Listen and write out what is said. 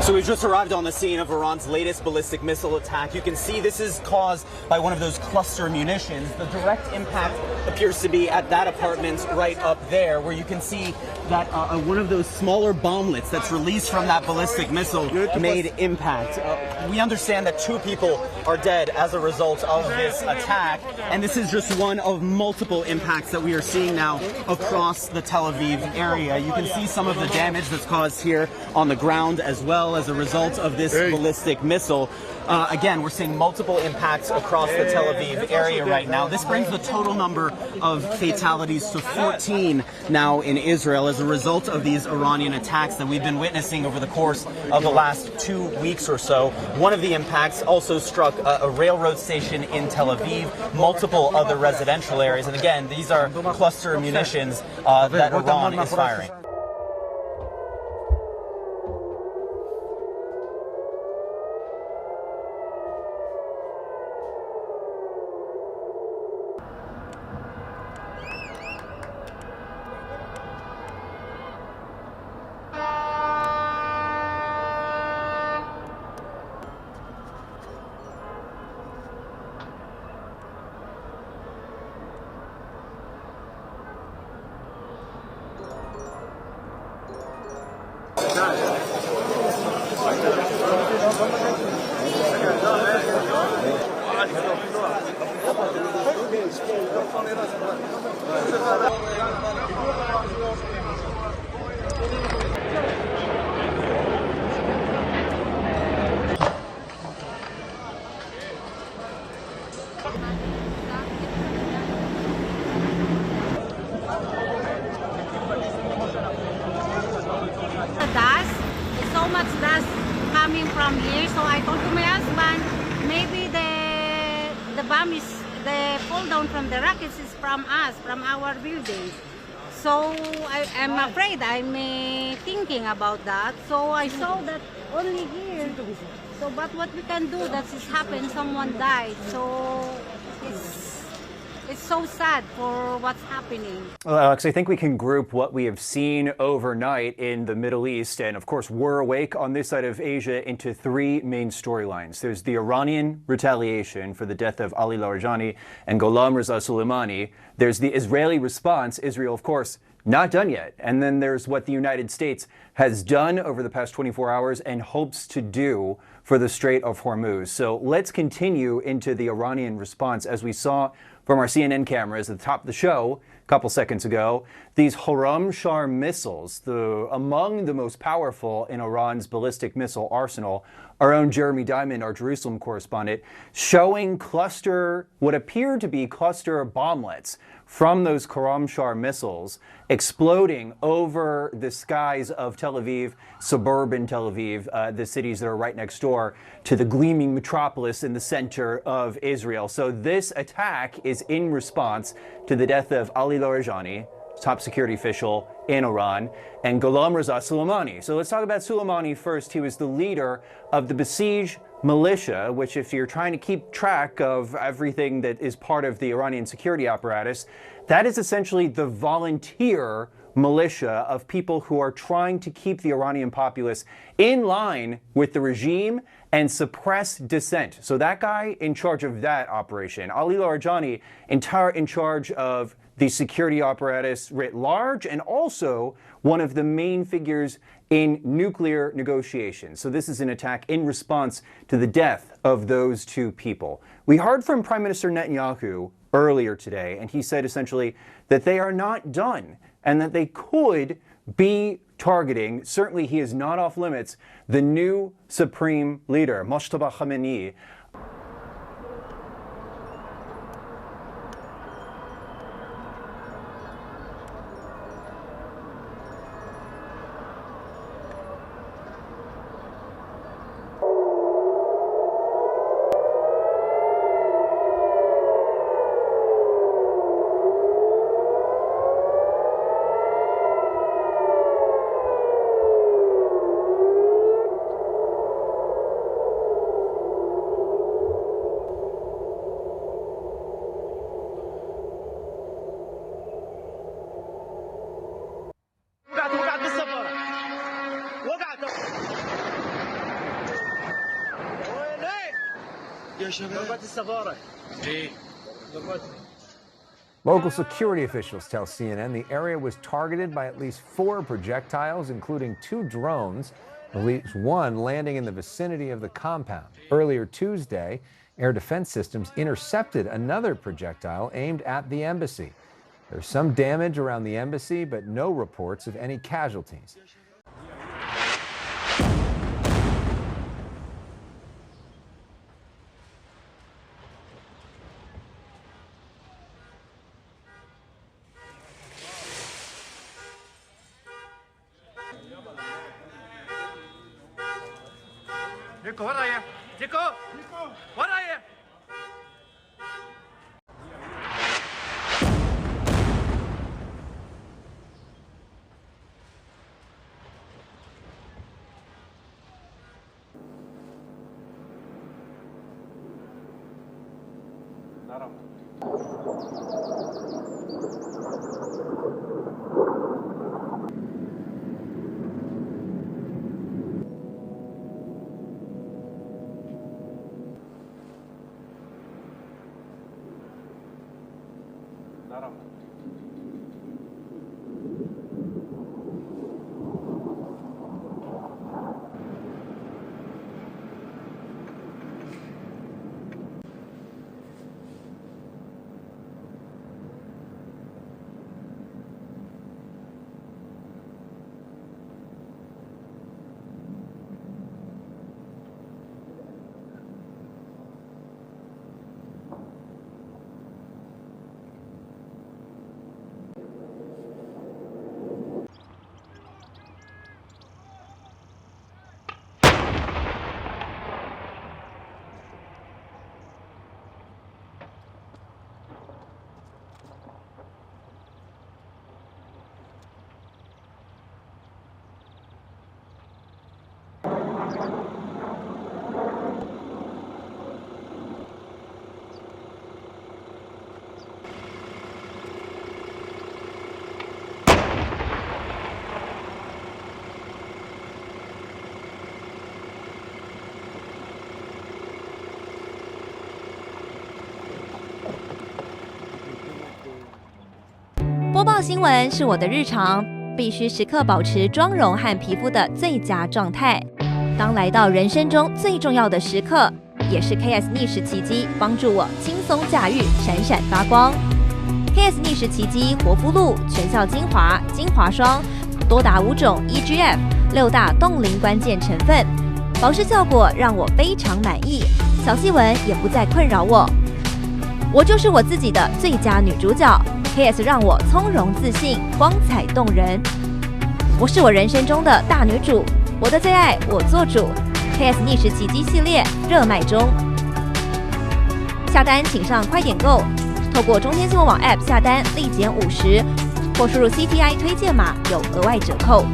So we've just arrived on the scene of Iran's latest ballistic missile attack. You can see this is caused by one of those cluster munitions. The direct impact appears to be at that apartment right up there, where you can see that one of those smaller bomblets that's released from that ballistic missile made impact. We understand that 2 people are dead as a result of this attack, and this is just one of multiple impacts that we are seeing now across the Tel Aviv area. You can see some of the damage that's caused here on the ground as well as a result of this ballistic missile. Again, we're seeing multiple impacts across the Tel Aviv area right now. This brings the total number of fatalities to 14 now in Israel as a result of these Iranian attacks that we've been witnessing over the course of the last 2 weeks or so. One of the impacts also struck a railroad station in Tel Aviv, multiple other residential areas. And again, these are cluster munitions that Iran is firing. So much dust coming from here, so I told to my husband, maybe the bomb is, the fall down from the rockets is from us, from our building. So I'm afraid, I'm thinking about that. So I saw that only here. So but what we can do, that is happened, someone died. So it's so sad for what's happening. Well, Alex, I think we can group what we have seen overnight in the Middle East, and of course we're awake on this side of Asia, into 3 main storylines. There's the Iranian retaliation for the death of Ali Larijani and Gholam Reza Soleimani. There's the Israeli response, Israel, of course, not done yet. And then there's what the United States has done over the past 24 hours and hopes to do for the Strait of Hormuz. So let's continue into the Iranian response. As we saw from our CNN cameras at the top of the show a couple seconds ago, these Khorramshahr missiles, among the most powerful in Iran's ballistic missile arsenal. Our own Jeremy Diamond, our Jerusalem correspondent, showing what appear to be cluster bomblets from those Khorramshahr missiles exploding over the skies of Tel Aviv, suburban Tel Aviv, the cities that are right next door to the gleaming metropolis in the center of Israel. So this attack is in response to the death of Ali Larijani, top security official in Iran, and Gholam Reza Soleimani. So let's talk about Soleimani first. He was the leader of the Basij militia, which, if you're trying to keep track of everything that is part of the Iranian security apparatus, that is essentially the volunteer militia of people who are trying to keep the Iranian populace in line with the regime and suppress dissent. So that guy in charge of that operation, Ali Larijani, in charge of the security apparatus writ large, and also one of the main figures in nuclear negotiations. So this is an attack in response to the death of those 2 people. We heard from Prime Minister Netanyahu earlier today, and he said essentially that they are not done and that they could be targeting, certainly he is not off limits, the new supreme leader, Mojtaba Khamenei. Local security officials tell CNN the area was targeted by at least 4 projectiles, including 2 drones, at least one landing in the vicinity of the compound. Earlier Tuesday, air defense systems intercepted another projectile aimed at the embassy. There's some damage around the embassy, but no reports of any casualties.播报新闻是我的日常，必须时刻保持妆容和皮肤的最佳状态。当来到人生中最重要的时刻，也是 KS 逆时奇迹帮助我轻松驾驭，闪闪发光。KS 逆时奇迹活肤露全效精华、精华霜，多达5种 EGF 6大冻龄关键成分，保湿效果让我非常满意，小细纹也不再困扰我。我就是我自己的最佳女主角。KS 让我从容自信，光彩动人。我是我人生中的大女主，我的最爱我做主。KS 逆时奇迹系列热卖中，下单请上快点购，透过中天新闻网 App 下单立减50，或输入 CTI 推荐码有额外折扣。